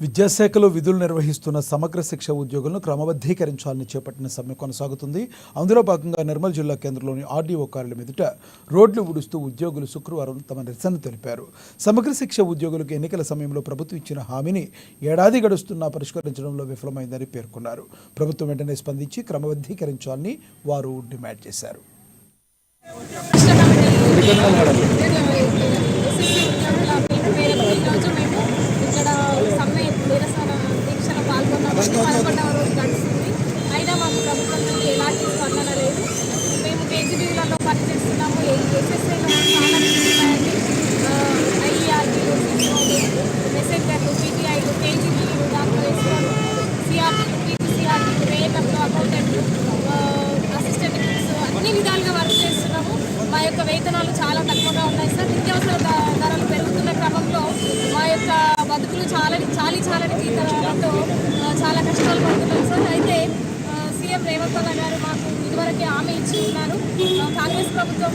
విద్యాశాఖలో విధులు నిర్వహిస్తున్న సమగ్ర శిక్ష ఉద్యోగులను క్రమబద్ధీకరించాలని చేపట్టిన సమ్మె కొనసాగుతుంది. అందులో భాగంగా నిర్మల్ జిల్లా కేంద్రంలోని ఆర్డీఓ కార్యాలయం ఎదుట రోడ్లు ఊడుస్తూ ఉద్యోగులు శుక్రవారం తమ నిరసన తెలిపారు. సమగ్ర శిక్ష ఉద్యోగులకు ఎన్నికల సమయంలో ప్రభుత్వం ఇచ్చిన హామీని ఏడాది గడుస్తున్నా పరిష్కరించడంలో విఫలమైందని పేర్కొన్నారు. ప్రభుత్వం వెంటనే స్పందించి క్రమబద్ధీకరించాలని వారు డిమాండ్ చేశారు. అయినా మాకు ప్రభుత్వం నుండి ఎలాంటి స్పందన లేదు. మేము కేజీబీలలో పనిచేస్తున్నాము. ఎస్ఎస్ఐలో చాలా ఉన్నాయండి. ఐఈఆర్బీలు, మెసెంజర్లు, పీటీఐలు, కేజీబీలు, దాంట్లో ఎస్ఆర్ సిఆర్టీలు, పీటీసీఆర్టీలు, వేఎంఎంలు, అకౌంటెంట్లు, అసిస్టెంట్ అన్ని విధాలుగా వర్క్ చేస్తున్నాము. మా యొక్క వేతనాలు చాలా తక్కువగా ఉన్నాయి సార్. నిత్యావసర ధరలు పెరుగుతున్న క్రమంలో మా యొక్క బతుకులు చాలని జీతాలతో చాలా కష్టాలు పడుతున్నాం సార్. అయితే సీఎం రేవంత్ అన్న గారు మాకు ఇదివరకే హామీ ఇచ్చి ఉన్నారు. కాంగ్రెస్ ప్రభుత్వం